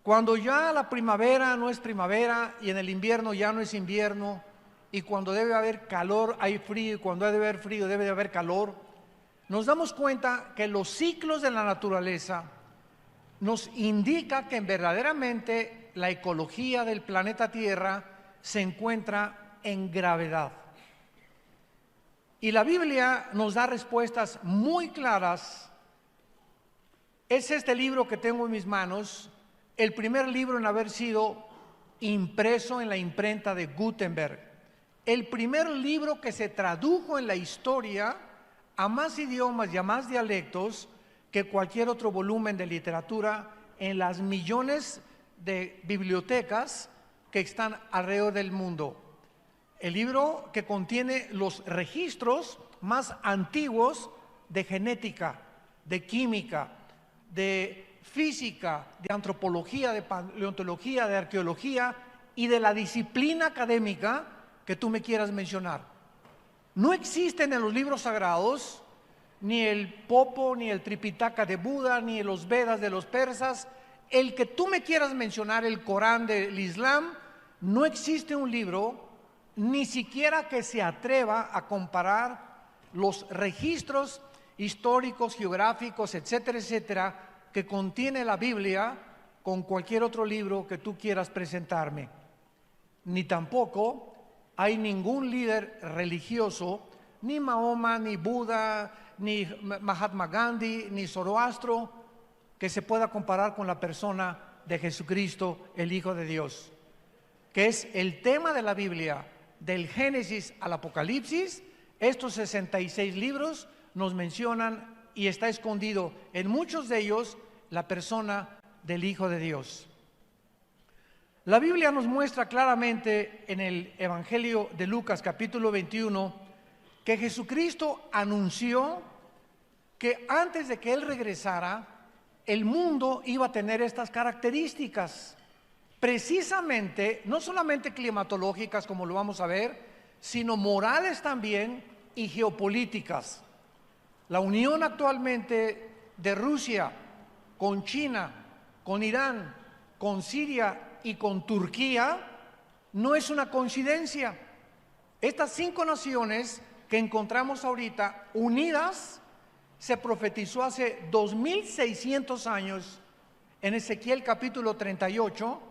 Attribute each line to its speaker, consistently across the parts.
Speaker 1: Cuando ya la primavera no es primavera y en el invierno ya no es invierno, y cuando debe haber calor hay frío y cuando debe haber frío debe de haber calor, nos damos cuenta que los ciclos de la naturaleza nos indica que verdaderamente la ecología del planeta Tierra se encuentra en gravedad. Y la Biblia nos da respuestas muy claras. Es este libro que tengo en mis manos, el primer libro en haber sido impreso en la imprenta de Gutenberg, el primer libro que se tradujo en la historia a más idiomas y a más dialectos que cualquier otro volumen de literatura en las millones de bibliotecas que están alrededor del mundo. El libro que contiene los registros más antiguos de genética, de química, de física, de antropología, de paleontología, de arqueología y de la disciplina académica que tú me quieras mencionar. No existen en los libros sagrados ni el Popo, ni el Tripitaka de Buda, ni los Vedas de los persas, el que tú me quieras mencionar, el Corán del Islam. No existe un libro ni siquiera que se atreva a comparar los registros históricos, geográficos, etcétera, etcétera, que contiene la Biblia con cualquier otro libro que tú quieras presentarme. Ni tampoco hay ningún líder religioso, ni Mahoma, ni Buda, ni Mahatma Gandhi, ni Zoroastro, que se pueda comparar con la persona de Jesucristo, el Hijo de Dios, que es el tema de la Biblia, del Génesis al Apocalipsis. Estos 66 libros nos mencionan y está escondido en muchos de ellos la persona del Hijo de Dios. La Biblia nos muestra claramente en el Evangelio de Lucas capítulo 21 que Jesucristo anunció que antes de que Él regresara, el mundo iba a tener estas características, precisamente, no solamente climatológicas como lo vamos a ver, sino morales también y geopolíticas. La unión actualmente de Rusia con China, con Irán, con Siria y con Turquía no es una coincidencia. Estas 5 naciones que encontramos ahorita unidas, se profetizó hace 2600 años en Ezequiel capítulo 38,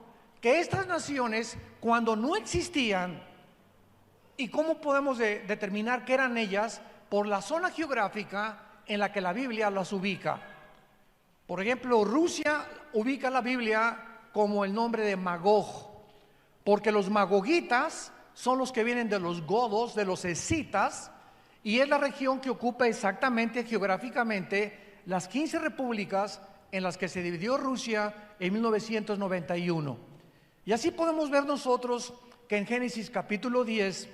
Speaker 1: que estas naciones, cuando no existían, ¿y cómo podemos determinar qué eran ellas? Por la zona geográfica en la que la Biblia las ubica. Por ejemplo, Rusia ubica la Biblia como el nombre de Magog, porque los magogitas son los que vienen de los godos, de los escitas, y es la región que ocupa exactamente geográficamente las 15 repúblicas en las que se dividió Rusia en 1991. Y así podemos ver nosotros que en Génesis capítulo 10,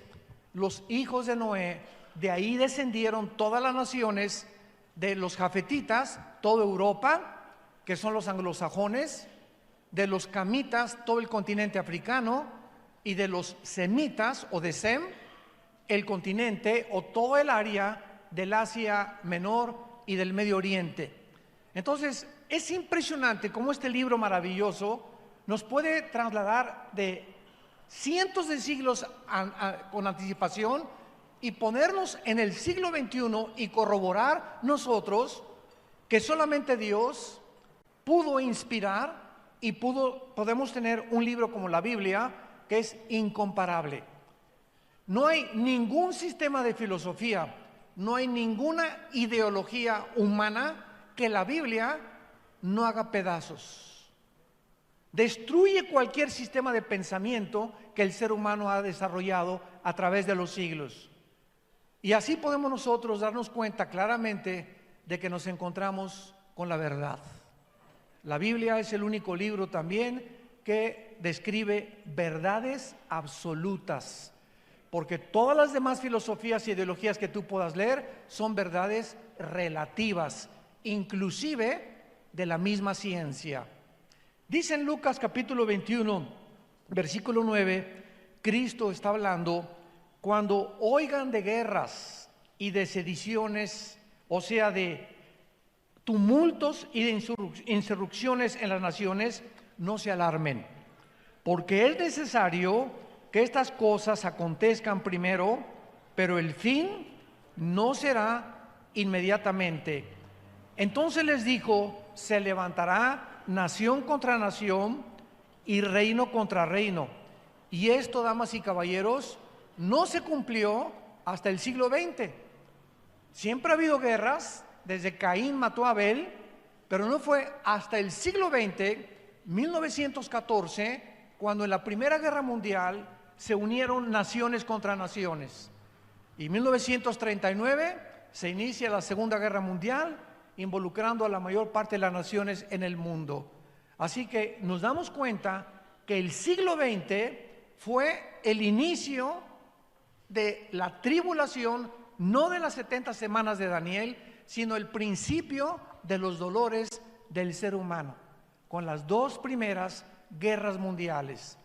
Speaker 1: los hijos de Noé, de ahí descendieron todas las naciones de los jafetitas, toda Europa, que son los anglosajones, de los camitas, todo el continente africano, y de los semitas o de Sem, el continente o todo el área del Asia Menor y del Medio Oriente. Entonces, es impresionante cómo este libro maravilloso nos puede trasladar de cientos de siglos con anticipación y ponernos en el siglo XXI y corroborar nosotros que solamente Dios pudo inspirar y podemos tener un libro como la Biblia que es incomparable. No hay ningún sistema de filosofía, no hay ninguna ideología humana que la Biblia no haga pedazos. Destruye cualquier sistema de pensamiento que el ser humano ha desarrollado a través de los siglos. Y así podemos nosotros darnos cuenta claramente de que nos encontramos con la verdad. La Biblia es el único libro también que describe verdades absolutas, porque todas las demás filosofías y ideologías que tú puedas leer son verdades relativas, inclusive de la misma ciencia. Dice en Lucas capítulo 21, versículo 9, Cristo está hablando: cuando oigan de guerras y de sediciones, o sea, de tumultos y de insurrecciones en las naciones, no se alarmen, porque es necesario que estas cosas acontezcan primero, pero el fin no será inmediatamente. Entonces les dijo: se levantará nación contra nación y reino contra reino. Y esto, damas y caballeros, no se cumplió hasta el siglo XX. Siempre ha habido guerras, desde Caín mató a Abel, pero no fue hasta el siglo XX, 1914, cuando en la Primera Guerra Mundial se unieron naciones contra naciones. Y en 1939 se inicia la Segunda Guerra Mundial, involucrando a la mayor parte de las naciones en el mundo. Así que nos damos cuenta que el siglo XX fue el inicio de la tribulación, no de las 70 semanas de Daniel, sino el principio de los dolores del ser humano, con las dos primeras guerras mundiales.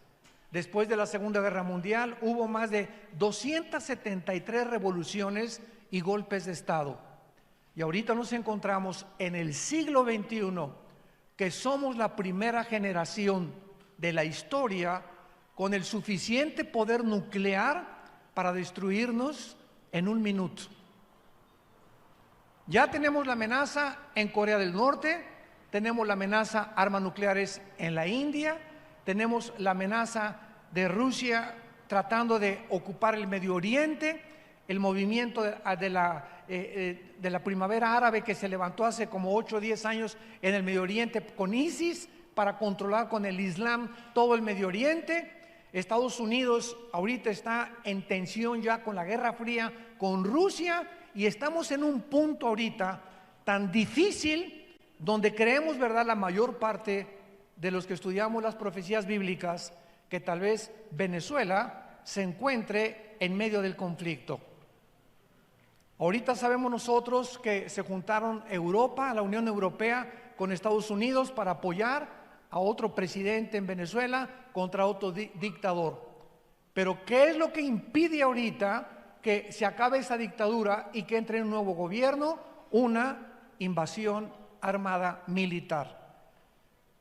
Speaker 1: Después de la Segunda Guerra Mundial hubo más de 273 revoluciones y golpes de Estado. Y ahorita nos encontramos en el siglo XXI, que somos la primera generación de la historia con el suficiente poder nuclear para destruirnos en un minuto. Ya tenemos la amenaza en Corea del Norte, tenemos la amenaza armas nucleares en la India, tenemos la amenaza de Rusia tratando de ocupar el Medio Oriente, el movimiento de la primavera árabe que se levantó hace como 8 o 10 años en el Medio Oriente con ISIS para controlar con el Islam todo el Medio Oriente. Estados Unidos ahorita está en tensión ya con la Guerra Fría con Rusia, y estamos en un punto ahorita tan difícil donde creemos, ¿verdad?, la mayor parte de los que estudiamos las profecías bíblicas, que tal vez Venezuela se encuentre en medio del conflicto. Ahorita sabemos nosotros que se juntaron Europa, la Unión Europea, con Estados Unidos para apoyar a otro presidente en Venezuela contra otro dictador. Pero ¿qué es lo que impide ahorita que se acabe esa dictadura y que entre un nuevo gobierno? Una invasión armada militar.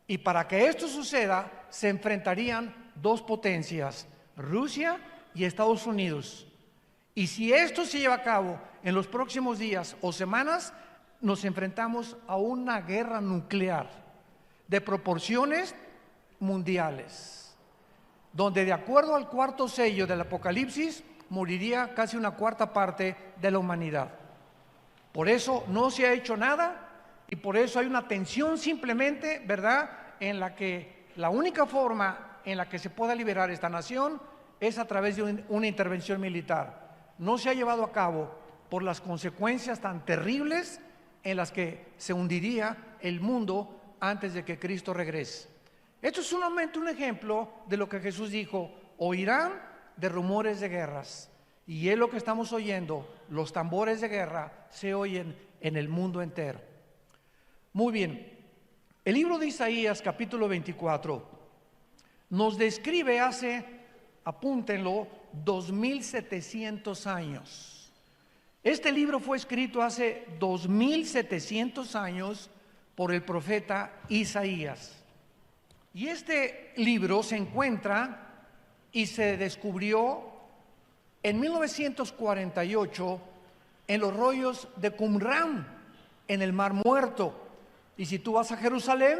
Speaker 1: Y para que esto suceda, se enfrentarían dos potencias, Rusia y Estados Unidos. Y si esto se lleva a cabo en los próximos días o semanas, nos enfrentamos a una guerra nuclear de proporciones mundiales, donde de acuerdo al cuarto sello del Apocalipsis, moriría casi una cuarta parte de la humanidad. Por eso no se ha hecho nada, y por eso hay una tensión simplemente, ¿verdad?, en la que la única forma en la que se pueda liberar esta nación es a través de una intervención militar. No se ha llevado a cabo por las consecuencias tan terribles en las que se hundiría el mundo antes de que Cristo regrese. Esto es solamente un ejemplo de lo que Jesús dijo: oirán de rumores de guerras. Y es lo que estamos oyendo. Los tambores de guerra se oyen en el mundo entero. Muy bien, el libro de Isaías capítulo 24 nos describe hace, apúntenlo, 2700 años. Este libro fue escrito hace 2700 años por el profeta Isaías. Y este libro se encuentra y se descubrió en 1948 en los rollos de Qumran, en el Mar Muerto. Y si tú vas a Jerusalén,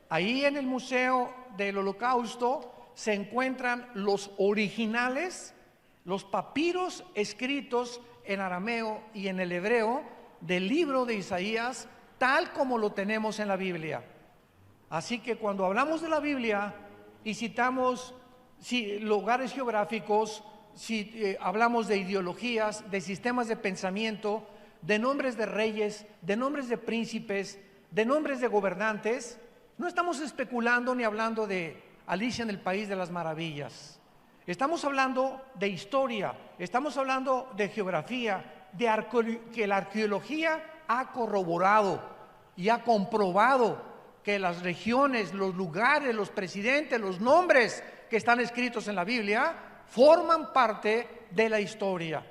Speaker 1: ahí en el Museo del Holocausto se encuentran los originales, los papiros escritos en arameo y en el hebreo del libro de Isaías, tal como lo tenemos en la Biblia. Así que cuando hablamos de la Biblia y citamos lugares geográficos, hablamos de ideologías, de sistemas de pensamiento, de nombres de reyes, de nombres de príncipes, de nombres de gobernantes, no estamos especulando ni hablando de Alicia en el País de las Maravillas. Estamos hablando de historia, estamos hablando de geografía, que la arqueología ha corroborado y ha comprobado que las regiones, los lugares, los presidentes, los nombres que están escritos en la Biblia forman parte de la historia.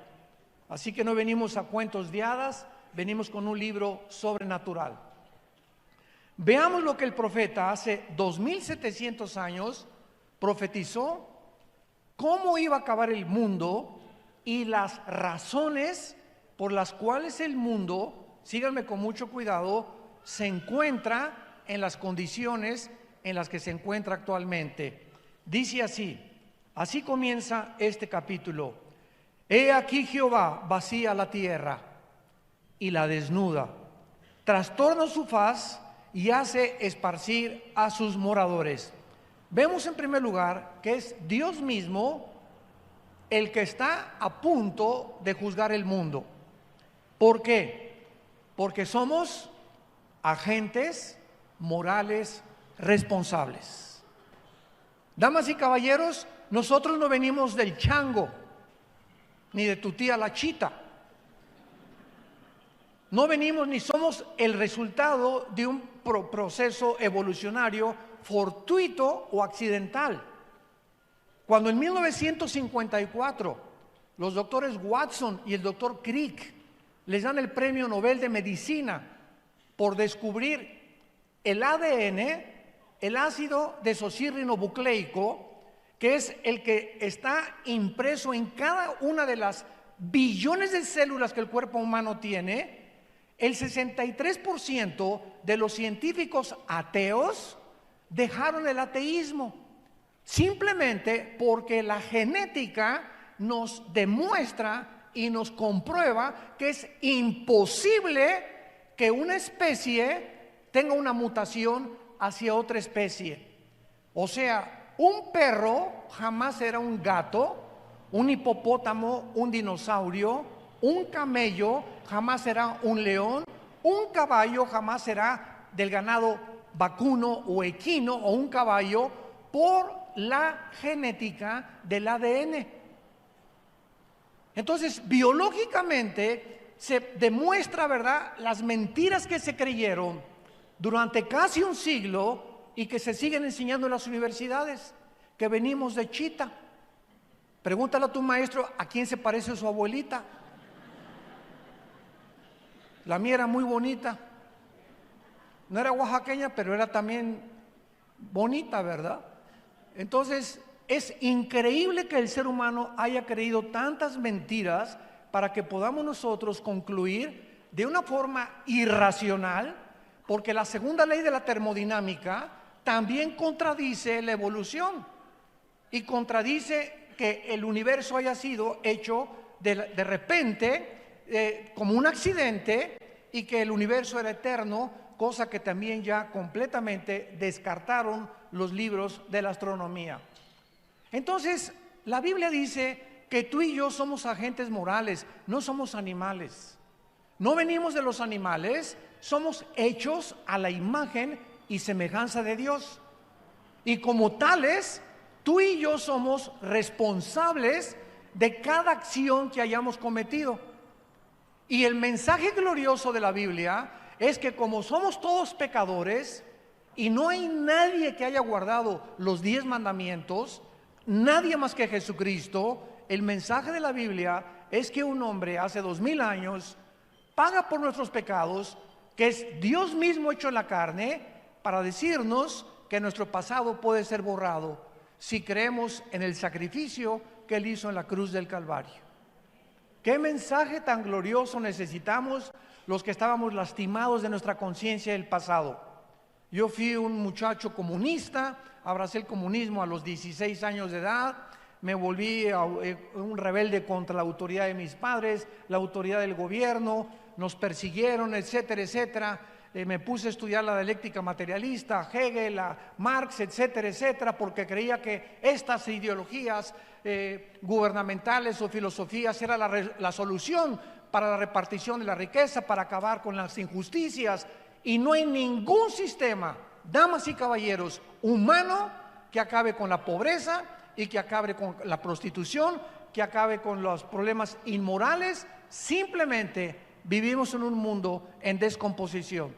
Speaker 1: Así que no venimos a cuentos de hadas, venimos con un libro sobrenatural. Veamos lo que el profeta hace 2700 años profetizó, cómo iba a acabar el mundo y las razones por las cuales el mundo, síganme con mucho cuidado, se encuentra en las condiciones en las que se encuentra actualmente. Dice así, así comienza este capítulo: He aquí Jehová vacía la tierra y la desnuda, trastorna su faz y hace esparcir a sus moradores. Vemos en primer lugar que es Dios mismo el que está a punto de juzgar el mundo. ¿Por qué? Porque somos agentes morales responsables. Damas y caballeros, nosotros no venimos del chango, ni de tu tía la chita. No venimos ni somos el resultado de un proceso evolucionario fortuito o accidental. Cuando en 1954 los doctores Watson y el doctor Crick les dan el premio Nobel de Medicina por descubrir el ADN, el ácido desoxirribonucleico, que es el que está impreso en cada una de las billones de células que el cuerpo humano tiene, el 63% de los científicos ateos dejaron el ateísmo, simplemente porque la genética nos demuestra y nos comprueba que es imposible que una especie tenga una mutación hacia otra especie. O sea, un perro jamás será un gato, un hipopótamo, un dinosaurio, un camello jamás será un león, un caballo jamás será del ganado vacuno o equino o un caballo, por la genética del ADN. Entonces, biológicamente se demuestra, ¿verdad?, las mentiras que se creyeron durante casi un siglo y que se siguen enseñando en las universidades, que venimos de chita. Pregúntale a tu maestro a quién se parece su abuelita. La mía era muy bonita. No era oaxaqueña, pero era también bonita, ¿verdad? Entonces, es increíble que el ser humano haya creído tantas mentiras para que podamos nosotros concluir de una forma irracional, porque la segunda ley de la termodinámica también contradice la evolución y contradice que el universo haya sido hecho de repente como un accidente y que el universo era eterno, cosa que también ya completamente descartaron los libros de la astronomía. Entonces, la Biblia dice que tú y yo somos agentes morales, no somos animales. No venimos de los animales, somos hechos a la imagen y semejanza de Dios. Y como tales, tú y yo somos responsables de cada acción que hayamos cometido. Y el mensaje glorioso de la Biblia es que como somos todos pecadores y no hay nadie que haya guardado los 10 mandamientos, nadie más que Jesucristo, el mensaje de la Biblia es que un hombre hace 2000 años paga por nuestros pecados, que es Dios mismo hecho en la carne, para decirnos que nuestro pasado puede ser borrado si creemos en el sacrificio que Él hizo en la cruz del Calvario. ¿Qué mensaje tan glorioso necesitamos los que estábamos lastimados de nuestra conciencia del pasado? Yo fui un muchacho comunista, abracé el comunismo a los 16 años de edad, me volví un rebelde contra la autoridad de mis padres, la autoridad del gobierno, nos persiguieron, etcétera, etcétera. Me puse a estudiar la dialéctica materialista, a Hegel, a Marx, etcétera, etcétera, porque creía que estas ideologías gubernamentales o filosofías era la solución para la repartición de la riqueza, para acabar con las injusticias. Y no hay ningún sistema, damas y caballeros, humano que acabe con la pobreza y que acabe con la prostitución, que acabe con los problemas inmorales. Simplemente vivimos en un mundo en descomposición.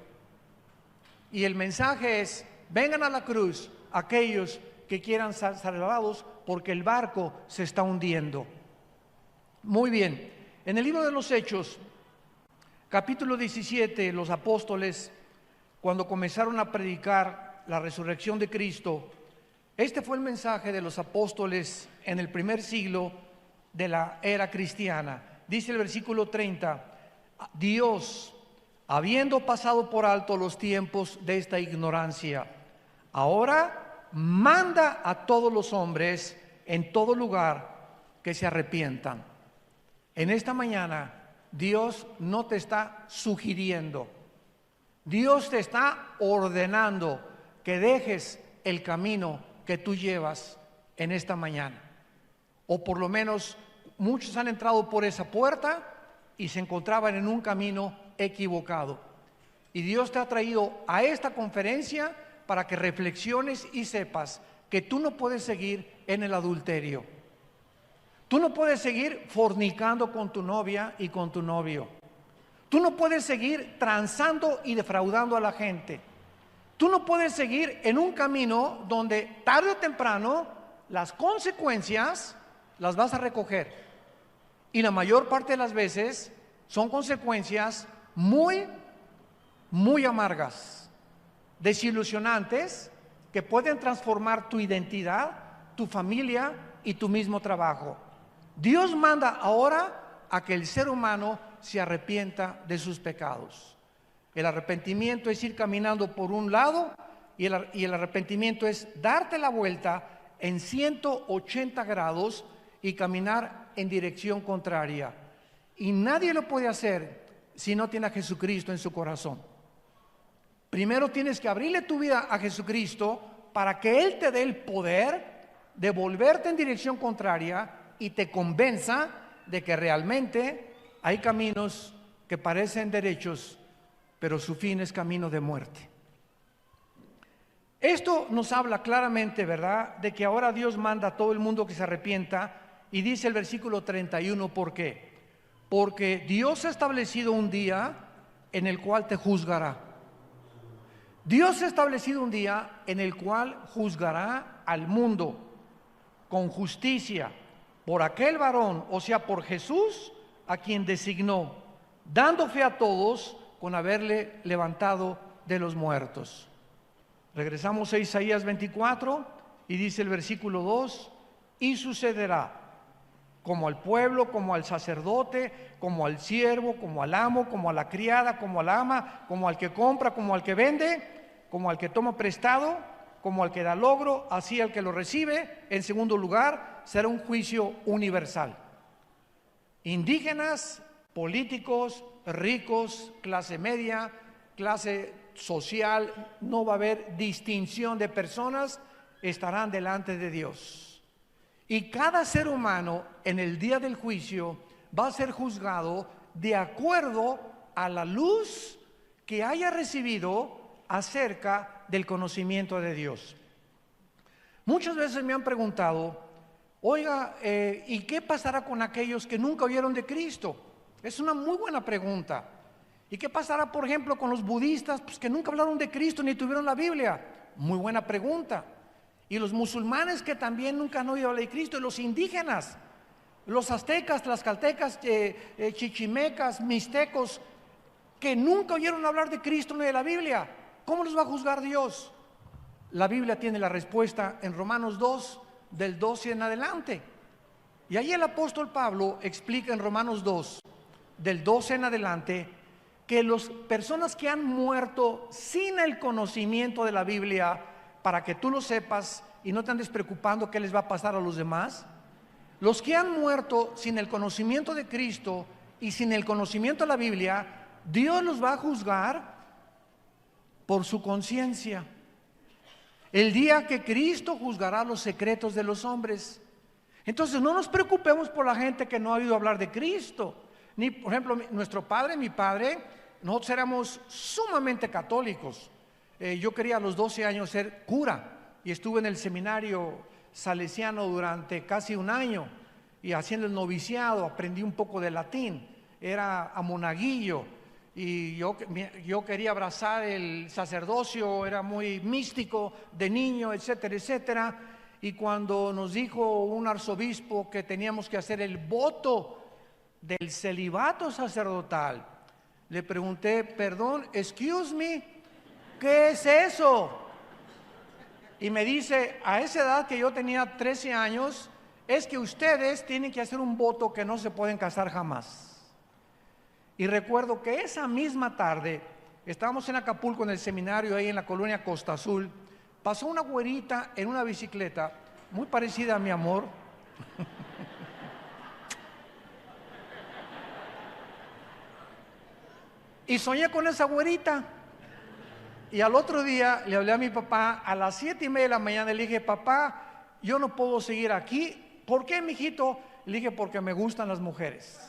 Speaker 1: Y el mensaje es: vengan a la cruz aquellos que quieran ser salvados, porque el barco se está hundiendo. Muy bien, en el libro de los Hechos, capítulo 17, los apóstoles, cuando comenzaron a predicar la resurrección de Cristo, este fue el mensaje de los apóstoles en el primer siglo de la era cristiana. Dice el versículo 30, Dios, habiendo pasado por alto los tiempos de esta ignorancia, ahora manda a todos los hombres en todo lugar que se arrepientan. En esta mañana, Dios no te está sugiriendo, Dios te está ordenando que dejes el camino que tú llevas en esta mañana. O por lo menos muchos han entrado por esa puerta y se encontraban en un camino equivocado. Y Dios te ha traído a esta conferencia para que reflexiones y sepas que tú no puedes seguir en el adulterio. Tú no puedes seguir fornicando con tu novia y con tu novio. Tú no puedes seguir transando y defraudando a la gente. Tú no puedes seguir en un camino donde tarde o temprano las consecuencias las vas a recoger. Y la mayor parte de las veces son consecuencias muy amargas, desilusionantes, que pueden transformar tu identidad, tu familia y tu mismo trabajo. Dios manda ahora a que el ser humano se arrepienta de sus pecados. El arrepentimiento es ir caminando por un lado y el arrepentimiento es darte la vuelta en 180 grados y caminar en dirección contraria. Y nadie lo puede hacer si no tiene a Jesucristo en su corazón. Primero tienes que abrirle tu vida a Jesucristo para que Él te dé el poder de volverte en dirección contraria y te convenza de que realmente hay caminos que parecen derechos, pero su fin es camino de muerte. Esto nos habla claramente, ¿verdad?, de que ahora Dios manda a todo el mundo que se arrepienta, y dice el versículo 31, ¿por qué? Porque Dios ha establecido un día en el cual te juzgará. Dios ha establecido un día en el cual juzgará al mundo con justicia por aquel varón, o sea, por Jesús, a quien designó, dando fe a todos con haberle levantado de los muertos. Regresamos a Isaías 24 y dice el versículo 2, y sucederá como al pueblo, como al sacerdote, como al siervo, como al amo, como a la criada, como al ama, como al que compra, como al que vende, como al que toma prestado, como al que da logro, así al que lo recibe. En segundo lugar, será un juicio universal. Indígenas, políticos, ricos, clase media, clase social, no va a haber distinción de personas, estarán delante de Dios. Y cada ser humano en el día del juicio va a ser juzgado de acuerdo a la luz que haya recibido acerca del conocimiento de Dios. Muchas veces me han preguntado, oiga, ¿y qué pasará con aquellos que nunca oyeron de Cristo? Es una muy buena pregunta. ¿Y qué pasará, por ejemplo, con los budistas, pues, que nunca hablaron de Cristo ni tuvieron la Biblia? Muy buena pregunta. Y los musulmanes que también nunca han oído hablar de Cristo, y los indígenas, los aztecas, tlaxcaltecas, chichimecas, mixtecos, que nunca oyeron hablar de Cristo ni de la Biblia, ¿cómo los va a juzgar Dios? La Biblia tiene la respuesta en Romanos 2, del 12 en adelante. Y ahí el apóstol Pablo explica en Romanos 2, del 12 en adelante, que las personas que han muerto sin el conocimiento de la Biblia, para que tú lo sepas y no te andes preocupando qué les va a pasar a los demás, los que han muerto sin el conocimiento de Cristo y sin el conocimiento de la Biblia, Dios los va a juzgar por su conciencia. El día que Cristo juzgará los secretos de los hombres. Entonces no nos preocupemos por la gente que no ha oído hablar de Cristo. Ni, por ejemplo, mi padre, nosotros éramos sumamente católicos. Yo quería a los 12 años ser cura y estuve en el seminario salesiano durante casi un año y haciendo el noviciado aprendí un poco de latín, era a monaguillo y yo quería abrazar el sacerdocio, era muy místico de niño, etcétera, etcétera. Y cuando nos dijo un arzobispo que teníamos que hacer el voto del celibato sacerdotal, le pregunté, perdón, excuse me, ¿qué es eso? Y me dice, a esa edad que yo tenía 13 años, es que ustedes tienen que hacer un voto que no se pueden casar jamás. Y recuerdo que esa misma tarde, estábamos en Acapulco en el seminario, ahí en la colonia Costa Azul, pasó una güerita en una bicicleta, muy parecida a mi amor. Y soñé con esa güerita. Y al otro día le hablé a mi papá a las 7:30 de la mañana. Le dije, papá, yo no puedo seguir aquí. ¿Por qué, mijito? Le dije, porque me gustan las mujeres.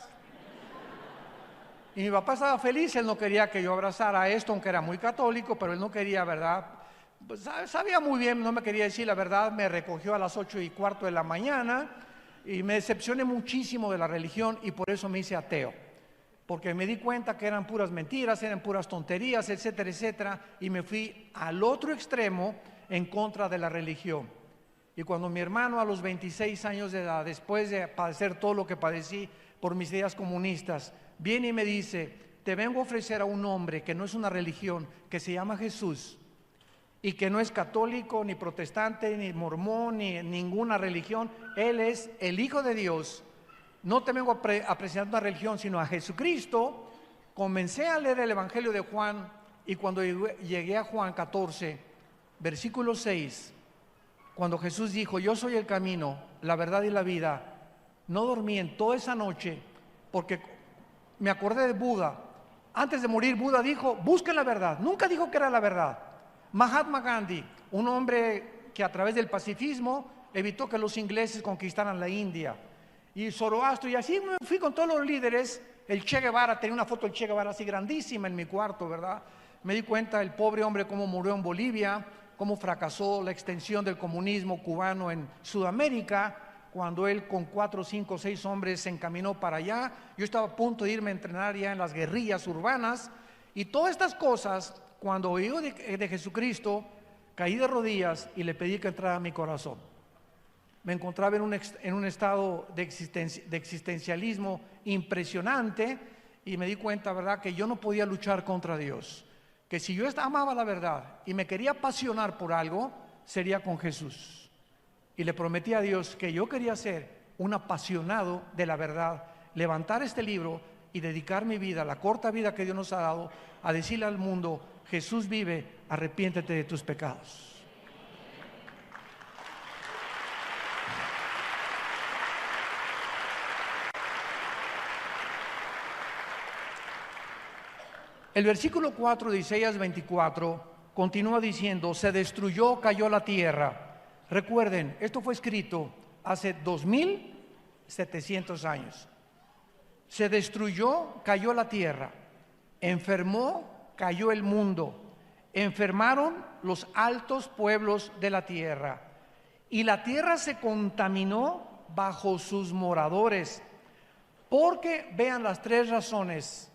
Speaker 1: Y mi papá estaba feliz. Él no quería que yo abrazara esto, aunque era muy católico, pero él no quería, ¿verdad? Pues sabía muy bien, no me quería decir la verdad. Me recogió a las 8:15 de la mañana y me decepcioné muchísimo de la religión y por eso me hice ateo. Porque me di cuenta que eran puras mentiras, eran puras tonterías, etcétera, etcétera, y me fui al otro extremo en contra de la religión. Y cuando mi hermano a los 26 años de edad, después de padecer todo lo que padecí por mis ideas comunistas, viene y me dice, te vengo a ofrecer a un hombre que no es una religión, que se llama Jesús, y que no es católico, ni protestante, ni mormón, ni ninguna religión. Él es el Hijo de Dios. No te vengo a presentar una religión, sino a Jesucristo. Comencé a leer el Evangelio de Juan y cuando llegué a Juan 14, versículo 6, cuando Jesús dijo, yo soy el camino, la verdad y la vida, no dormí en toda esa noche porque me acordé de Buda. Antes de morir, Buda dijo, busquen la verdad. Nunca dijo que era la verdad. Mahatma Gandhi, un hombre que a través del pacifismo evitó que los ingleses conquistaran la India. Y Zoroastro, y así me fui con todos los líderes. El Che Guevara, tenía una foto del Che Guevara así grandísima en mi cuarto, ¿verdad? Me di cuenta el pobre hombre cómo murió en Bolivia, cómo fracasó la extensión del comunismo cubano en Sudamérica, cuando él con 4, 5, 6 hombres se encaminó para allá. Yo estaba a punto de irme a entrenar ya en las guerrillas urbanas, y todas estas cosas, cuando oí de Jesucristo, caí de rodillas y le pedí que entrara a mi corazón. Me encontraba en un estado de existencialismo impresionante y me di cuenta, ¿verdad?, que yo no podía luchar contra Dios. Que si yo amaba la verdad y me quería apasionar por algo, sería con Jesús. Y le prometí a Dios que yo quería ser un apasionado de la verdad, levantar este libro y dedicar mi vida, la corta vida que Dios nos ha dado, a decirle al mundo, Jesús vive, arrepiéntete de tus pecados. El versículo 4 de Isaías 24 continúa diciendo, se destruyó, cayó la tierra. Recuerden, esto fue escrito hace 2700 años. Se destruyó, cayó la tierra. Enfermó, cayó el mundo. Enfermaron los altos pueblos de la tierra. Y la tierra se contaminó bajo sus moradores. Porque vean las 3 razones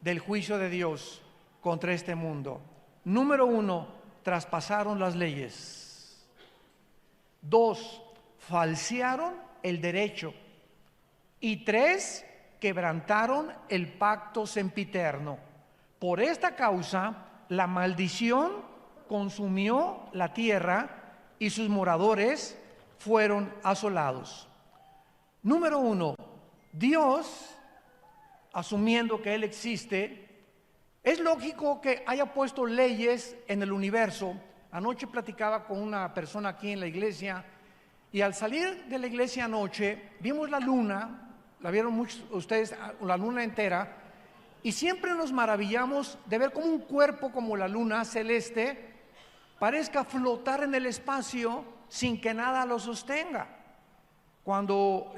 Speaker 1: del juicio de Dios contra este mundo. Número 1, traspasaron las leyes. 2, falsearon el derecho. Y 3, quebrantaron el pacto sempiterno. Por esta causa, la maldición consumió la tierra y sus moradores fueron asolados. Número 1, Dios, asumiendo que Él existe, es lógico que haya puesto leyes en el universo. Anoche platicaba con una persona aquí en la iglesia y al salir de la iglesia anoche vimos la luna, la vieron muchos ustedes, la luna entera, y siempre nos maravillamos de ver cómo un cuerpo como la luna celeste parezca flotar en el espacio sin que nada lo sostenga. Cuando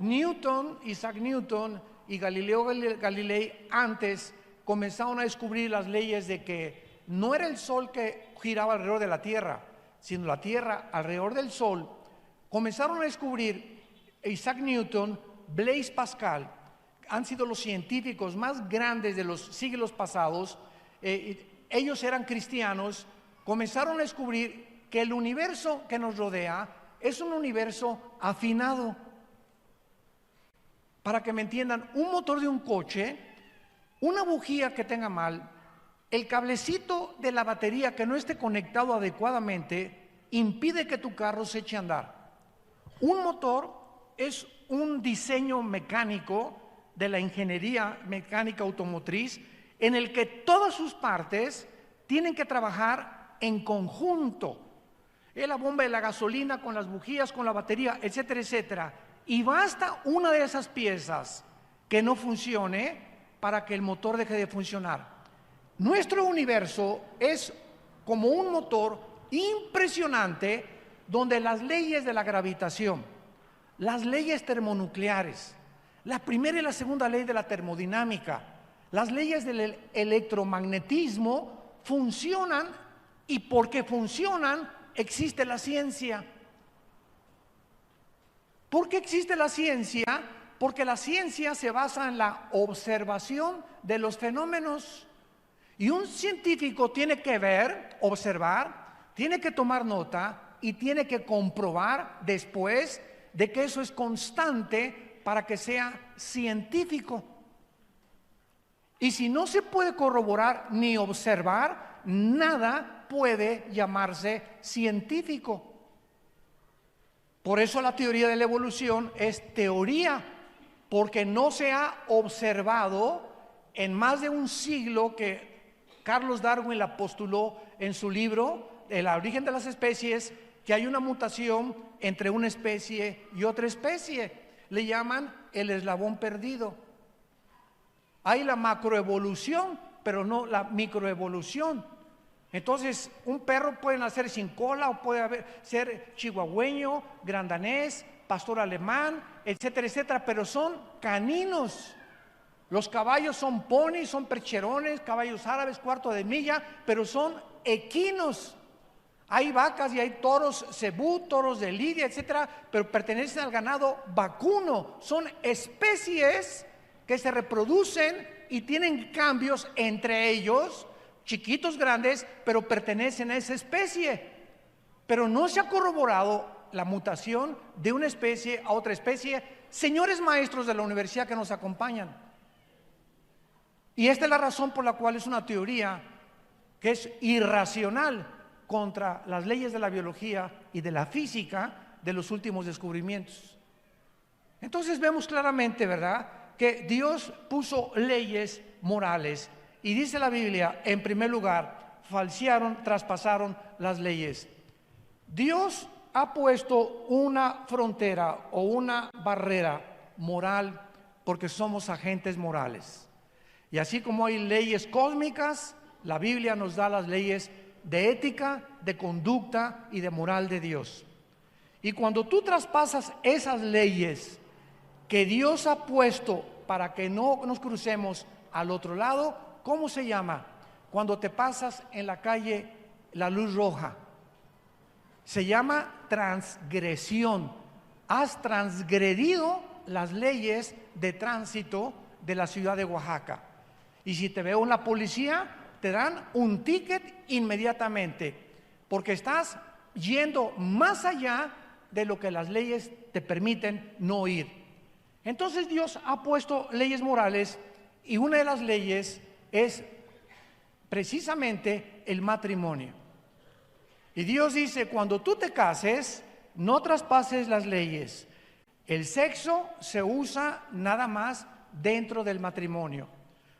Speaker 1: Isaac Newton y Galileo Galilei antes comenzaron a descubrir las leyes de que no era el sol que giraba alrededor de la tierra, sino la tierra alrededor del sol, comenzaron a descubrir Isaac Newton, Blaise Pascal, han sido los científicos más grandes de los siglos pasados. Ellos eran cristianos, comenzaron a descubrir que el universo que nos rodea es un universo afinado. Para que me entiendan, un motor de un coche, una bujía que tenga mal, el cablecito de la batería que no esté conectado adecuadamente impide que tu carro se eche a andar. Un motor es un diseño mecánico de la ingeniería mecánica automotriz en el que todas sus partes tienen que trabajar en conjunto. La bomba de la gasolina con las bujías, con la batería, etcétera, etcétera. Y basta una de esas piezas que no funcione para que el motor deje de funcionar. Nuestro universo es como un motor impresionante donde las leyes de la gravitación, las leyes termonucleares, la primera y la segunda ley de la termodinámica, las leyes del electromagnetismo funcionan, y porque funcionan existe la ciencia. ¿Por qué existe la ciencia? Porque la ciencia se basa en la observación de los fenómenos. Y un científico tiene que ver, observar, tiene que tomar nota y tiene que comprobar después de que eso es constante para que sea científico. Y si no se puede corroborar ni observar, nada puede llamarse científico. Por eso la teoría de la evolución es teoría, porque no se ha observado en más de un siglo que Carlos Darwin la postuló en su libro El origen de las especies, que hay una mutación entre una especie y otra especie. Le llaman el eslabón perdido. Hay la macroevolución, pero no la microevolución. Entonces, un perro puede nacer sin cola o puede ser chihuahueño, grandanés, pastor alemán, etcétera, etcétera, pero son caninos. Los caballos son ponis, son percherones, caballos árabes, cuarto de milla, pero son equinos. Hay vacas y hay toros cebú, toros de lidia, etcétera, pero pertenecen al ganado vacuno. Son especies que se reproducen y tienen cambios entre ellos, chiquitos, grandes, pero pertenecen a esa especie. Pero no se ha corroborado la mutación de una especie a otra especie. Señores maestros de la universidad que nos acompañan. Y esta es la razón por la cual es una teoría que es irracional contra las leyes de la biología y de la física de los últimos descubrimientos. Entonces vemos claramente, ¿verdad?, que Dios puso leyes morales. Y dice la Biblia, en primer lugar, falsearon, traspasaron las leyes. Dios ha puesto una frontera o una barrera moral porque somos agentes morales. Y así como hay leyes cósmicas, la Biblia nos da las leyes de ética, de conducta y de moral de Dios. Y cuando tú traspasas esas leyes que Dios ha puesto para que no nos crucemos al otro lado, ¿cómo se llama? Cuando te pasas en la calle la luz roja. Se llama transgresión. Has transgredido las leyes de tránsito de la ciudad de Oaxaca. Y si te veo en la policía, te dan un ticket inmediatamente, porque estás yendo más allá de lo que las leyes te permiten no ir. Entonces Dios ha puesto leyes morales y una de las leyes es precisamente el matrimonio. Y Dios dice, cuando tú te cases, no traspases las leyes. El sexo se usa nada más dentro del matrimonio.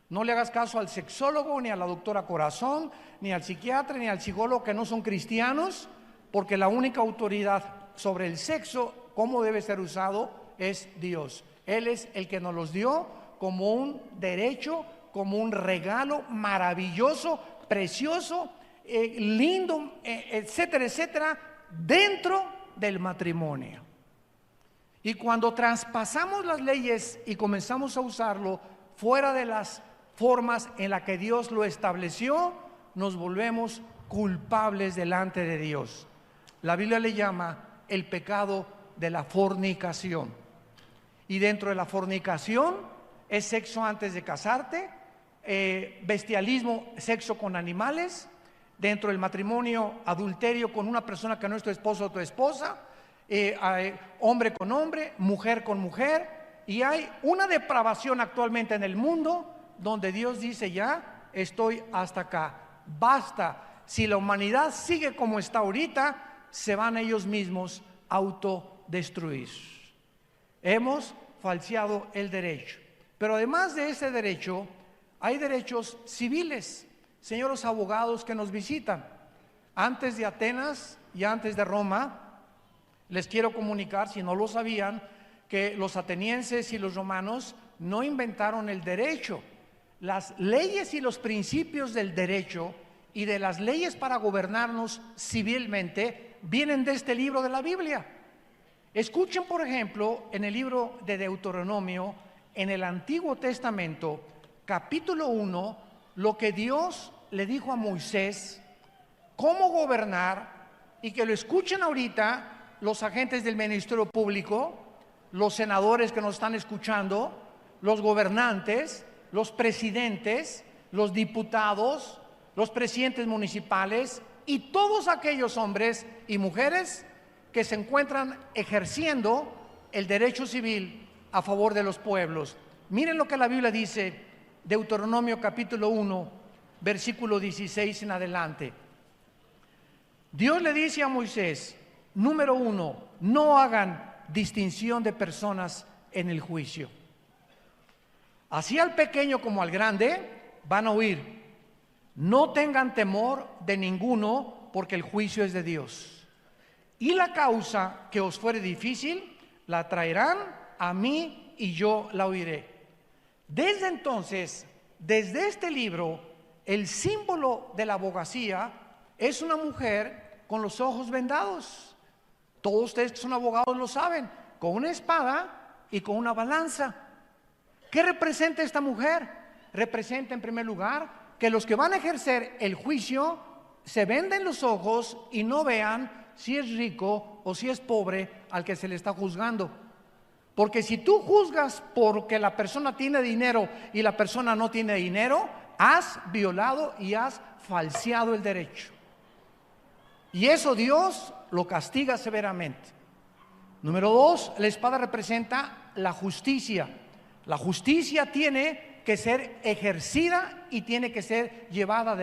Speaker 1: No le hagas caso al sexólogo, ni a la doctora Corazón, ni al psiquiatra, ni al psicólogo que no son cristianos, porque la única autoridad sobre el sexo, cómo debe ser usado, es Dios. Él es el que nos los dio como un derecho, como un regalo maravilloso, precioso, lindo, etcétera, etcétera, dentro del matrimonio. Y cuando traspasamos las leyes y comenzamos a usarlo fuera de las formas en las que Dios lo estableció, nos volvemos culpables delante de Dios. La Biblia le llama el pecado de la fornicación. Y dentro de la fornicación es sexo antes de casarte, bestialismo, sexo con animales, dentro del matrimonio, adulterio con una persona que no es tu esposo o tu esposa, hombre con hombre, mujer con mujer. Y hay una depravación actualmente en el mundo donde Dios dice ya, estoy hasta acá. Basta. Si la humanidad sigue como está ahorita, se van ellos mismos a autodestruir. Hemos falseado el derecho. Pero además de ese derecho, hay derechos civiles. Señores abogados que nos visitan, antes de Atenas y antes de Roma, les quiero comunicar, si no lo sabían, que los atenienses y los romanos no inventaron el derecho. Las leyes y los principios del derecho y de las leyes para gobernarnos civilmente vienen de este libro de la Biblia. Escuchen, por ejemplo, en el libro de Deuteronomio, en el Antiguo Testamento, capítulo 1, lo que Dios le dijo a Moisés, cómo gobernar, y que lo escuchen ahorita los agentes del Ministerio Público, los senadores que nos están escuchando, los gobernantes, los presidentes, los diputados, los presidentes municipales y todos aquellos hombres y mujeres que se encuentran ejerciendo el derecho civil a favor de los pueblos. Miren lo que la Biblia dice, Deuteronomio capítulo 1, versículo 16 en adelante. Dios le dice a Moisés, número 1, no hagan distinción de personas en el juicio. Así al pequeño como al grande van a oír. No tengan temor de ninguno, porque el juicio es de Dios. Y la causa que os fuere difícil, la traerán a mí y yo la oiré. Desde entonces, desde este libro, el símbolo de la abogacía es una mujer con los ojos vendados. Todos ustedes que son abogados lo saben, con una espada y con una balanza. ¿Qué representa esta mujer? Representa en primer lugar que los que van a ejercer el juicio se venden los ojos y no vean si es rico o si es pobre al que se le está juzgando. Porque si tú juzgas porque la persona tiene dinero y la persona no tiene dinero, has violado y has falseado el derecho. Y eso Dios lo castiga severamente. Número 2, la espada representa la justicia. La justicia tiene que ser ejercida y tiene que ser llevada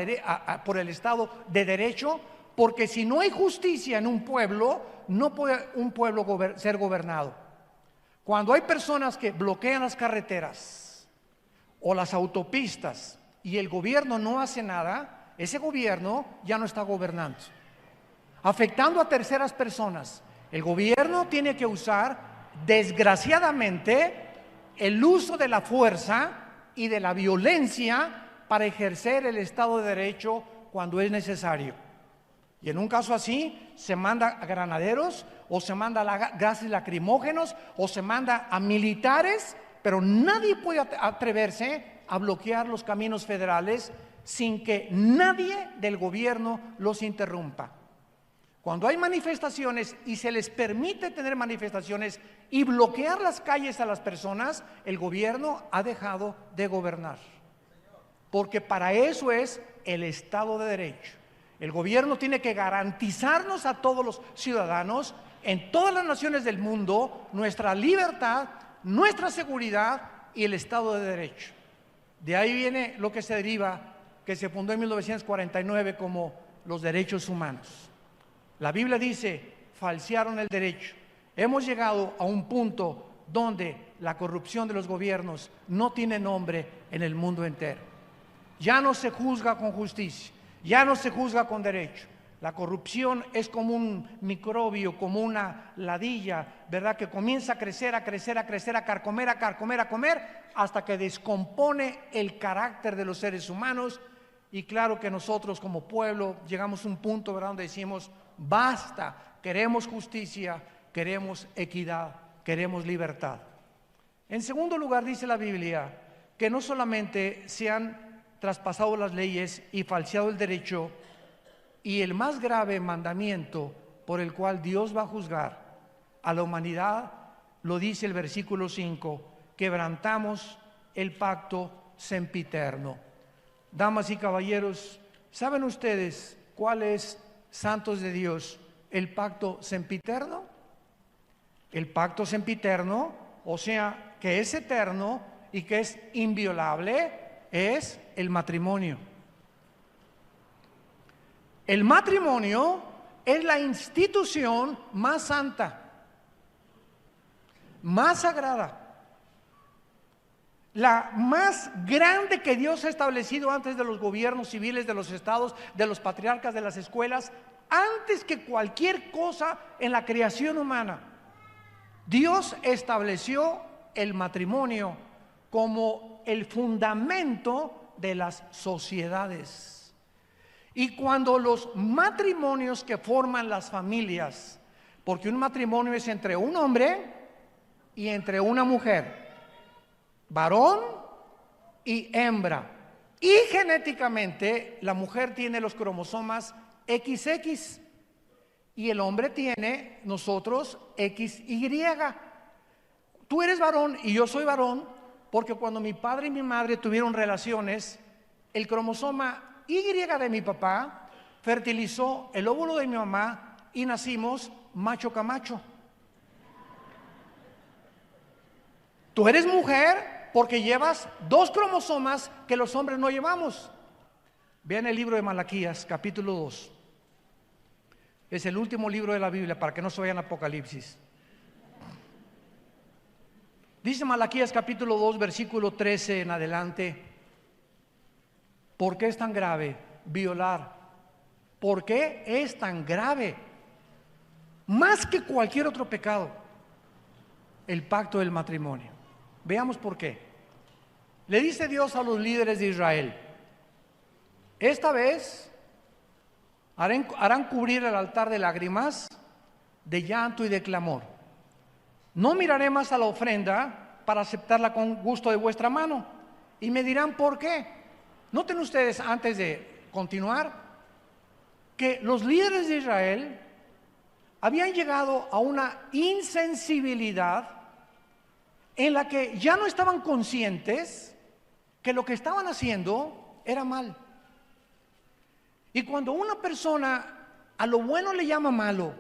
Speaker 1: por el Estado de derecho, porque si no hay justicia en un pueblo, no puede un pueblo ser gobernado. Cuando hay personas que bloquean las carreteras o las autopistas y el gobierno no hace nada, ese gobierno ya no está gobernando, afectando a terceras personas. El gobierno tiene que usar, desgraciadamente, el uso de la fuerza y de la violencia para ejercer el Estado de Derecho cuando es necesario. Y en un caso así, se manda a granaderos, o se manda gases lacrimógenos, o se manda a militares, pero nadie puede atreverse a bloquear los caminos federales sin que nadie del gobierno los interrumpa. Cuando hay manifestaciones y se les permite tener manifestaciones y bloquear las calles a las personas, el gobierno ha dejado de gobernar. Porque para eso es el Estado de Derecho. El gobierno tiene que garantizarnos a todos los ciudadanos en todas las naciones del mundo nuestra libertad, nuestra seguridad y el Estado de Derecho. De ahí viene lo que se deriva, que se fundó en 1949 como los derechos humanos. La Biblia dice, falsearon el derecho. Hemos llegado a un punto donde la corrupción de los gobiernos no tiene nombre en el mundo entero. Ya no se juzga con justicia, ya no se juzga con derecho. La corrupción es como un microbio, como una ladilla, ¿verdad? Que comienza a crecer, a crecer, a crecer, a carcomer, a carcomer, a comer, hasta que descompone el carácter de los seres humanos. Y claro que nosotros como pueblo llegamos a un punto, ¿verdad?, donde decimos, basta, queremos justicia, queremos equidad, queremos libertad. En segundo lugar, dice la Biblia que no solamente se han traspasado las leyes y falseado el derecho, y el más grave mandamiento por el cual Dios va a juzgar a la humanidad, lo dice el versículo 5, quebrantamos el pacto sempiterno. Damas y caballeros, ¿saben ustedes cuál es, santos de Dios, el pacto sempiterno? El pacto sempiterno, o sea, que es eterno y que es inviolable, es el matrimonio. El matrimonio es la institución más santa, más sagrada, la más grande que Dios ha establecido antes de los gobiernos civiles, de los estados, de los patriarcas, de las escuelas, antes que cualquier cosa en la creación humana. Dios estableció el matrimonio como el fundamento de las sociedades. Y cuando los matrimonios que forman las familias, porque un matrimonio es entre un hombre y entre una mujer, varón y hembra, y genéticamente la mujer tiene los cromosomas XX y el hombre tiene, nosotros, XY. Tú eres varón y yo soy varón porque cuando mi padre y mi madre tuvieron relaciones, el cromosoma Y de mi papá fertilizó el óvulo de mi mamá y nacimos macho camacho. Tú eres mujer porque llevas 2 cromosomas que los hombres no llevamos. Vean el libro de Malaquías, capítulo 2. Es el último libro de la Biblia para que no se vayan a Apocalipsis. Dice Malaquías capítulo 2, versículo 13 en adelante: ¿por qué es tan grave violar? ¿Por qué es tan grave? Más que cualquier otro pecado, el pacto del matrimonio. Veamos por qué. Le dice Dios a los líderes de Israel: esta vez harán cubrir el altar de lágrimas, de llanto y de clamor. No miraré más a la ofrenda para aceptarla con gusto de vuestra mano. Y me dirán ¿por qué? Noten ustedes, antes de continuar, que los líderes de Israel habían llegado a una insensibilidad en la que ya no estaban conscientes que lo que estaban haciendo era mal. Y cuando una persona a lo bueno le llama malo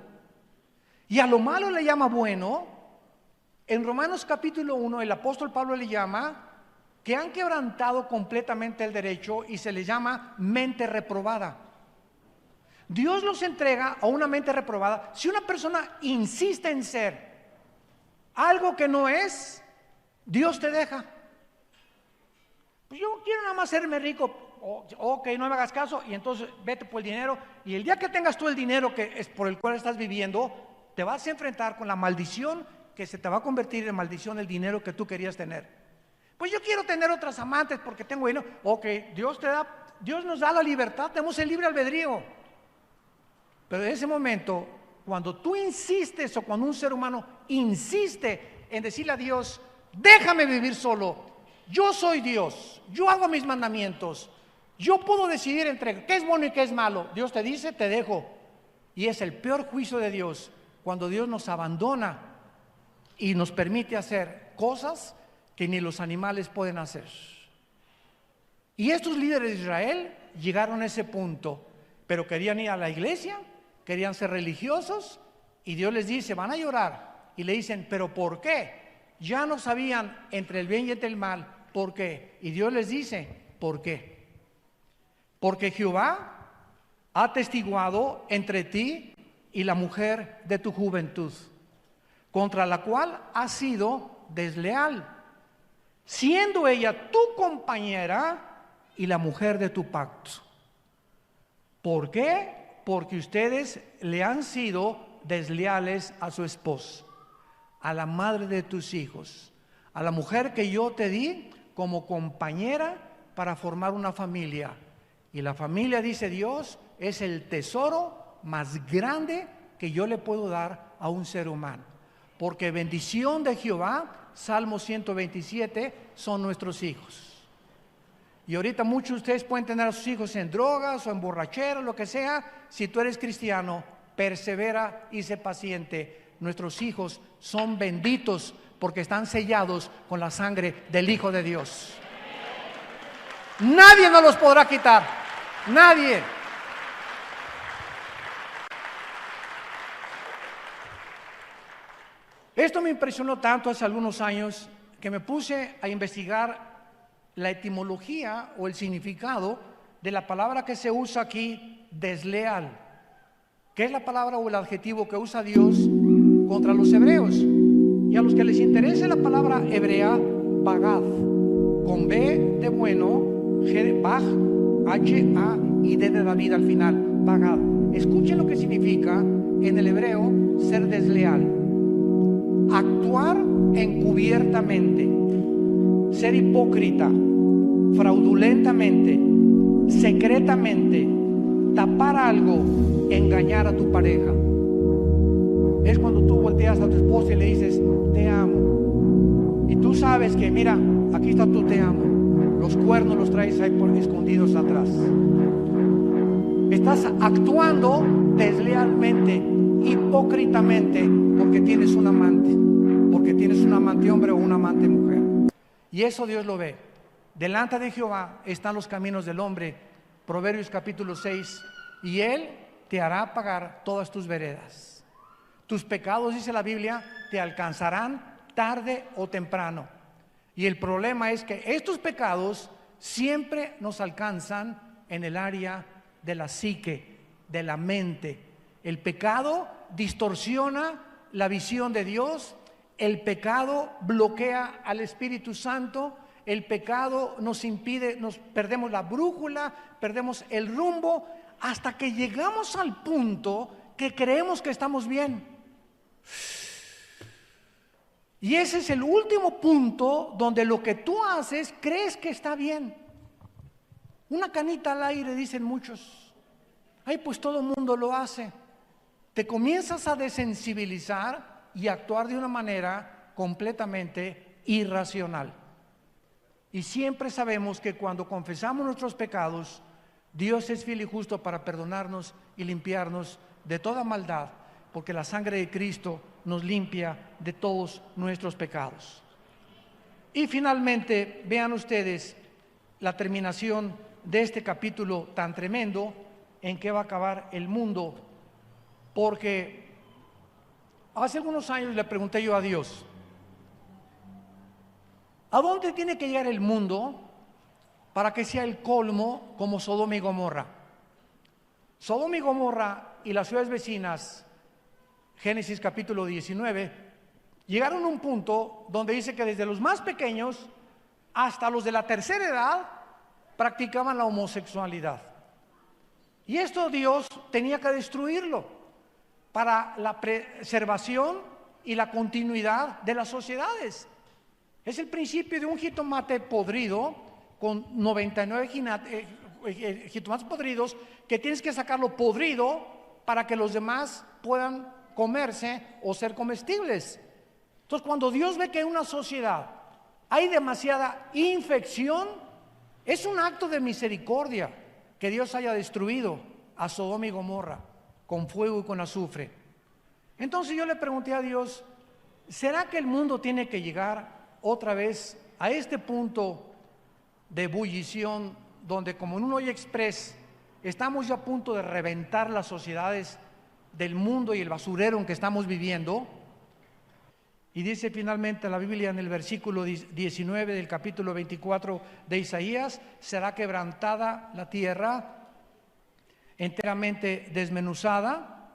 Speaker 1: y a lo malo le llama bueno, en Romanos capítulo 1 el apóstol Pablo le llama que han quebrantado completamente el derecho y se les llama mente reprobada. Dios los entrega a una mente reprobada si una persona insiste en ser algo que no es. Dios te deja. Pues yo quiero nada más hacerme rico. Ok, no me hagas caso y entonces vete por el dinero. Y el día que tengas tú el dinero que es por el cual estás viviendo, te vas a enfrentar con la maldición que se te va a convertir en maldición el dinero que tú querías tener. Pues yo quiero tener otras amantes porque tengo dinero. Ok, Dios nos da la libertad, tenemos el libre albedrío. Pero en ese momento, cuando tú insistes o cuando un ser humano insiste en decirle a Dios: déjame vivir solo, yo soy Dios, yo hago mis mandamientos, yo puedo decidir entre qué es bueno y qué es malo. Dios te dice: te dejo. Y es el peor juicio de Dios cuando Dios nos abandona y nos permite hacer cosas que ni los animales pueden hacer. Y estos líderes de Israel llegaron a ese punto, pero querían ir a la iglesia, querían ser religiosos, y Dios les dice: van a llorar. Y le dicen: ¿pero por qué? Ya no sabían entre el bien y entre el mal. ¿Por qué? Y Dios les dice: ¿por qué? Porque Jehová ha atestiguado entre ti y la mujer de tu juventud, contra la cual has sido desleal, siendo ella tu compañera y la mujer de tu pacto. ¿Por qué? Porque ustedes le han sido desleales a su esposo, a la madre de tus hijos, a la mujer que yo te di como compañera para formar una familia. Y la familia, dice Dios, es el tesoro más grande que yo le puedo dar a un ser humano. Porque bendición de Jehová, Salmo 127, son nuestros hijos. Y ahorita muchos de ustedes pueden tener a sus hijos en drogas o en borrachera, lo que sea. Si tú eres cristiano, persevera y sé paciente. Nuestros hijos son benditos porque están sellados con la sangre del Hijo de Dios. Nadie nos los podrá quitar. Nadie. Esto me impresionó tanto hace algunos años que me puse a investigar la etimología o el significado de la palabra que se usa aquí, desleal, que es la palabra o el adjetivo que usa Dios contra los hebreos. Y a los que les interese la palabra hebrea, bagad, con B de bueno, G de baj, H, A y D de David al final, bagad. Escuchen lo que significa en el hebreo ser desleal: actuar encubiertamente, ser hipócrita, fraudulentamente, secretamente, tapar algo, engañar a tu pareja. Es cuando tú volteas a tu esposa y le dices, te amo. Y tú sabes que, mira, aquí está tu te amo. Los cuernos los traes ahí escondidos atrás. Estás actuando deslealmente, hipócritamente, porque tienes un amante. Porque tienes un amante hombre o una amante mujer. Y eso Dios lo ve. Delante de Jehová están los caminos del hombre, Proverbios capítulo 6, y Él te hará pagar todas tus veredas. Tus pecados, dice la Biblia, te alcanzarán tarde o temprano. Y el problema es que estos pecados siempre nos alcanzan en el área de la psique, de la mente. El pecado distorsiona la visión de Dios, el pecado bloquea al Espíritu Santo, el pecado nos impide, nos perdemos la brújula, perdemos el rumbo, hasta que llegamos al punto que creemos que estamos bien. Y ese es el último punto donde lo que tú haces crees que está bien. Una canita al aire, dicen muchos. Ay, pues todo el mundo lo hace. Te comienzas a desensibilizar y actuar de una manera completamente irracional. Y siempre sabemos que cuando confesamos nuestros pecados, Dios es fiel y justo para perdonarnos y limpiarnos de toda maldad, porque la sangre de Cristo nos limpia de todos nuestros pecados. Y finalmente, vean ustedes la terminación de este capítulo tan tremendo, en que va a acabar el mundo, porque hace algunos años le pregunté yo a Dios, ¿a dónde tiene que llegar el mundo para que sea el colmo como Sodoma y Gomorra? Sodoma y Gomorra y las ciudades vecinas, Génesis capítulo 19, llegaron a un punto donde dice que desde los más pequeños hasta los de la tercera edad practicaban la homosexualidad. Y esto Dios tenía que destruirlo para la preservación y la continuidad de las sociedades. Es el principio de un jitomate podrido con 99 jitomates podridos, que tienes que sacarlo podrido para que los demás puedan comerse o ser comestibles. Entonces, cuando Dios ve que en una sociedad hay demasiada infección, es un acto de misericordia que Dios haya destruido a Sodoma y Gomorra con fuego y con azufre. Entonces yo le pregunté a Dios, ¿será que el mundo tiene que llegar otra vez a este punto de ebullición donde, como en un hoy express, estamos ya a punto de reventar las sociedades del mundo y el basurero en que estamos viviendo? Y dice finalmente la Biblia en el versículo 19 del capítulo 24 de Isaías, será quebrantada la tierra, enteramente desmenuzada,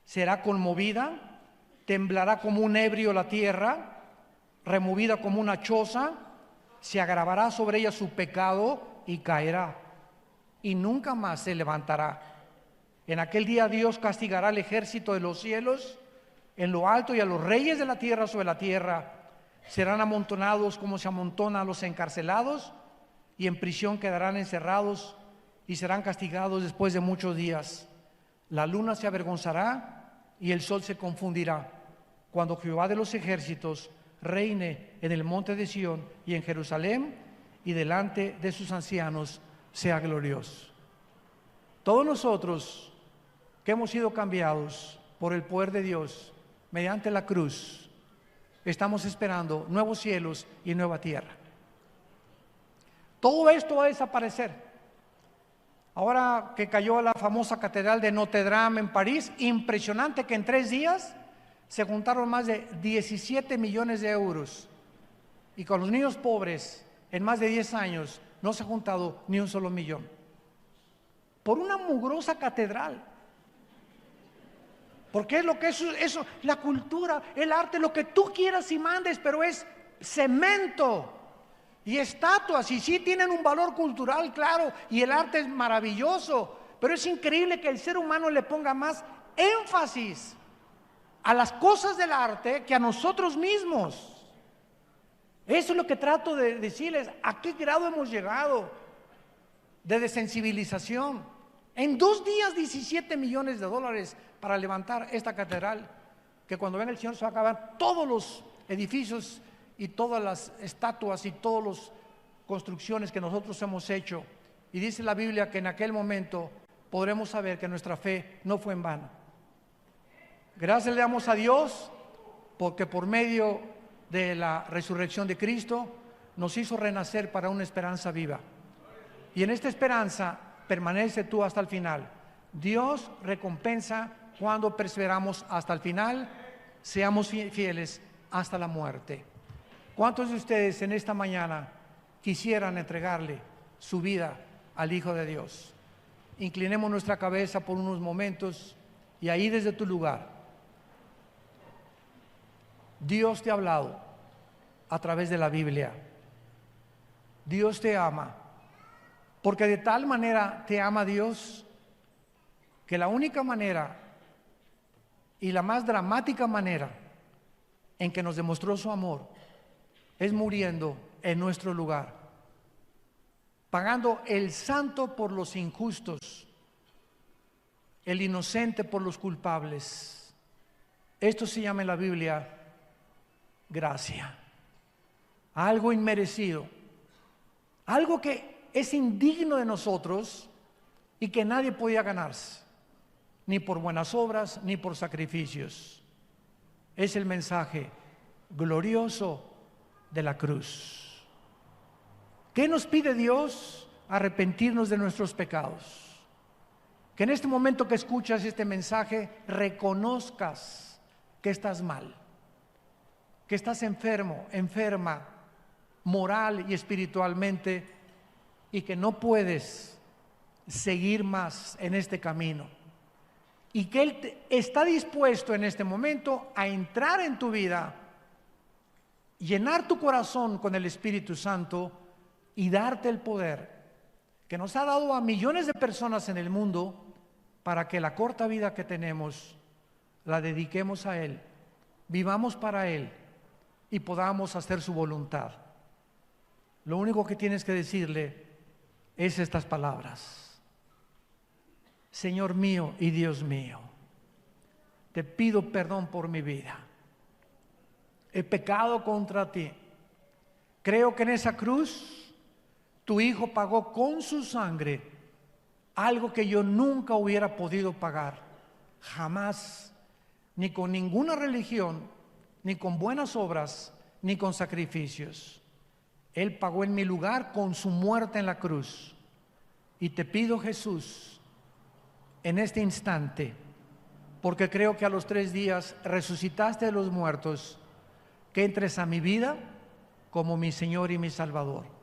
Speaker 1: será conmovida, temblará como un ebrio la tierra, removida como una choza, se agravará sobre ella su pecado y caerá, y nunca más se levantará. En aquel día Dios castigará al ejército de los cielos en lo alto, y a los reyes de la tierra sobre la tierra. Serán amontonados como se amontonan a los encarcelados, y en prisión quedarán encerrados y serán castigados después de muchos días. La luna se avergonzará y el sol se confundirá, cuando Jehová de los ejércitos reine en el monte de Sión y en Jerusalén, y delante de sus ancianos sea glorioso. Todos nosotros que hemos sido cambiados por el poder de Dios mediante la cruz, estamos esperando nuevos cielos y nueva tierra. Todo esto va a desaparecer. Ahora que cayó la famosa catedral de Notre Dame en París, impresionante que en 3 días se juntaron más de 17 millones de euros, y con los niños pobres en más de 10 años no se ha juntado ni un solo millón. Por una mugrosa catedral. Porque es lo que eso, la cultura, el arte, lo que tú quieras y mandes, pero es cemento y estatuas, y sí tienen un valor cultural, claro, y el arte es maravilloso, pero es increíble que el ser humano le ponga más énfasis a las cosas del arte que a nosotros mismos. Eso es lo que trato de decirles, a qué grado hemos llegado de desensibilización. En 2 días, 17 millones de dólares para levantar esta catedral, que cuando venga el Señor se va a acabar todos los edificios y todas las estatuas y todas las construcciones que nosotros hemos hecho. Y dice la Biblia que en aquel momento podremos saber que nuestra fe no fue en vano. Gracias le damos a Dios porque por medio de la resurrección de Cristo nos hizo renacer para una esperanza viva. Y en esta esperanza permanece tú hasta el final. Dios recompensa cuando perseveramos hasta el final, seamos fieles hasta la muerte. ¿Cuántos de ustedes en esta mañana quisieran entregarle su vida al Hijo de Dios? Inclinemos nuestra cabeza por unos momentos y ahí desde tu lugar, Dios te ha hablado a través de la Biblia. Dios te ama, porque de tal manera te ama Dios, que la única manera y la más dramática manera en que nos demostró su amor es muriendo en nuestro lugar, pagando el santo por los injustos, el inocente por los culpables. Esto se llama en la Biblia gracia, algo inmerecido, algo que es indigno de nosotros y que nadie podía ganarse, ni por buenas obras, ni por sacrificios. Es el mensaje glorioso de la cruz. ¿Qué nos pide Dios? Arrepentirnos de nuestros pecados. Que en este momento que escuchas este mensaje reconozcas que estás mal, que estás enfermo, enferma, moral y espiritualmente, y que no puedes seguir más en este camino. Y que Él está dispuesto en este momento a entrar en tu vida, llenar tu corazón con el Espíritu Santo y darte el poder que nos ha dado a millones de personas en el mundo para que la corta vida que tenemos la dediquemos a Él, vivamos para Él y podamos hacer su voluntad. Lo único que tienes que decirle es estas palabras: Señor mío y Dios mío, te pido perdón por mi vida. He pecado contra ti. Creo que en esa cruz tu Hijo pagó con su sangre algo que yo nunca hubiera podido pagar, jamás, ni con ninguna religión, ni con buenas obras, ni con sacrificios. Él pagó en mi lugar con su muerte en la cruz. Y te pido, Jesús, en este instante, porque creo que a los 3 días resucitaste de los muertos, que entres a mi vida como mi Señor y mi Salvador.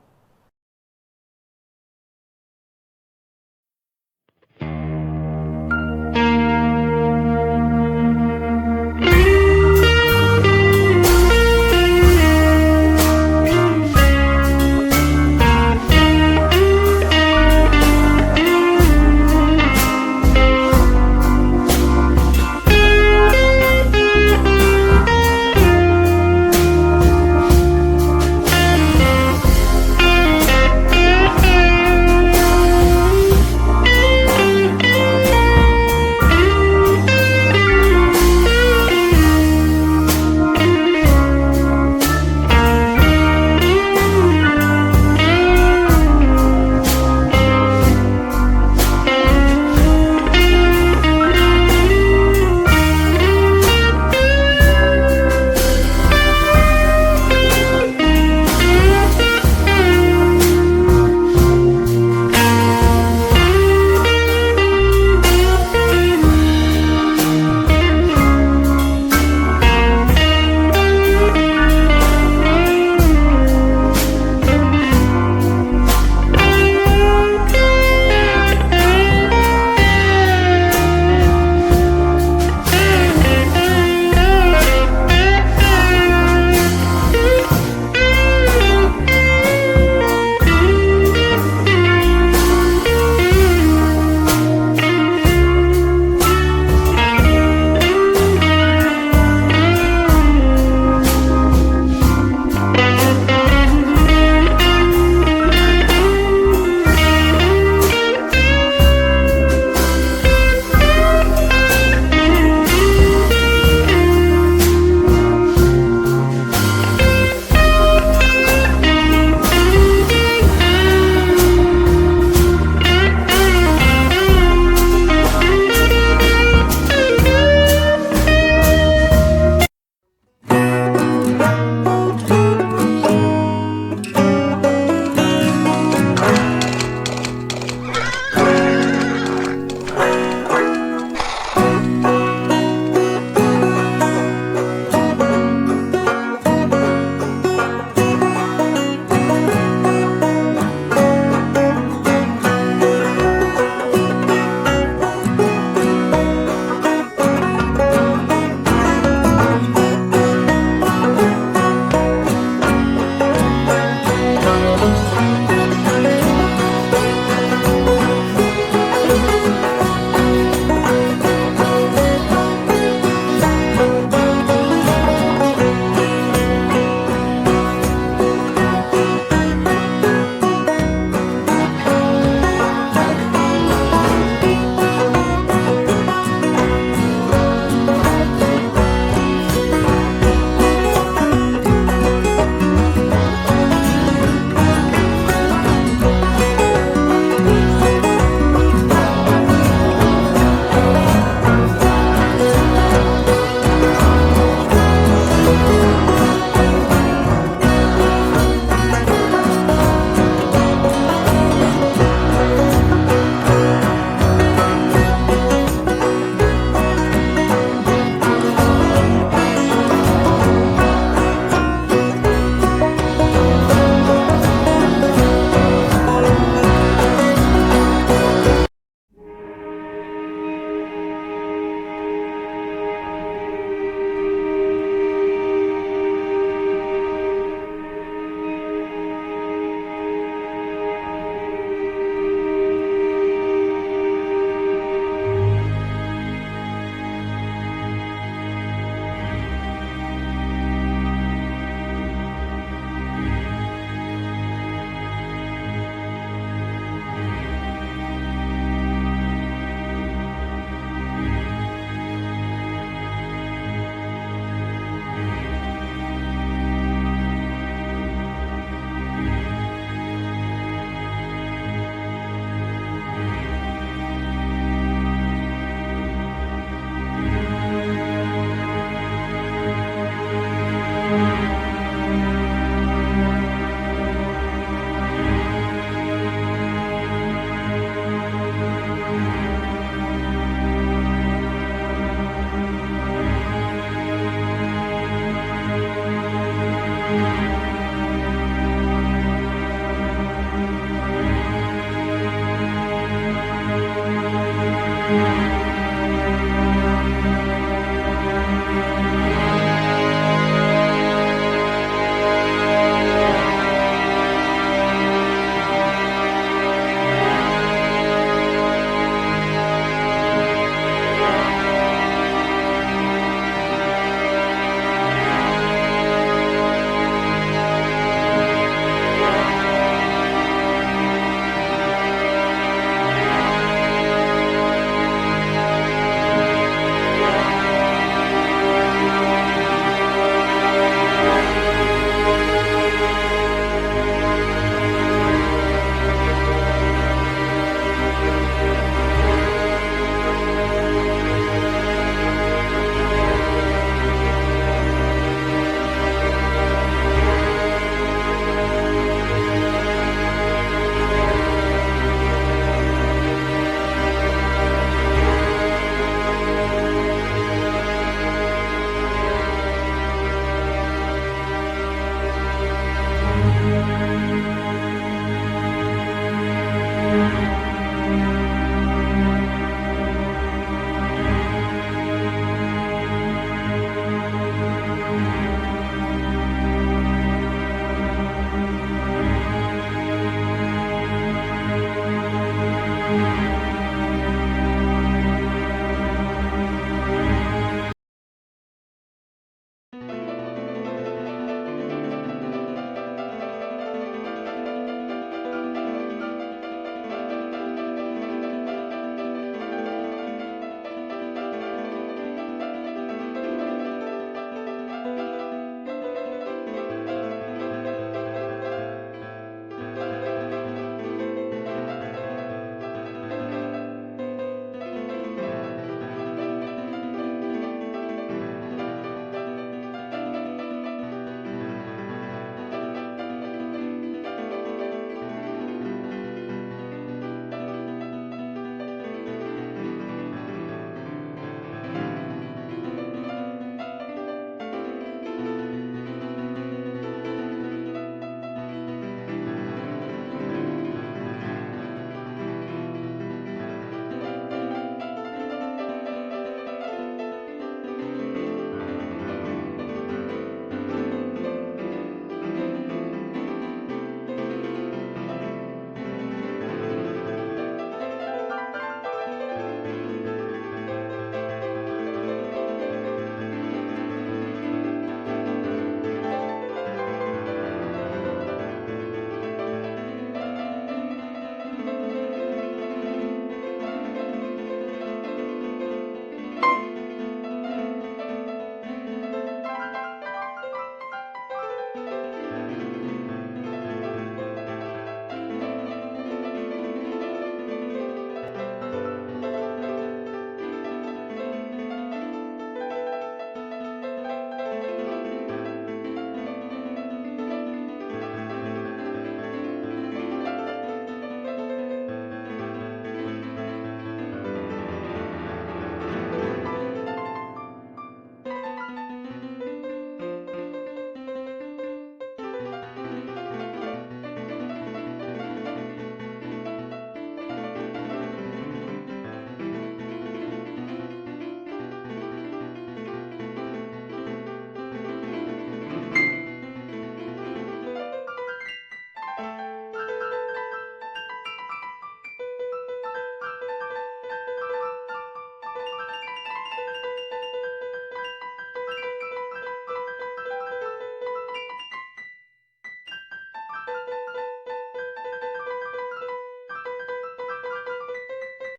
Speaker 1: Amén.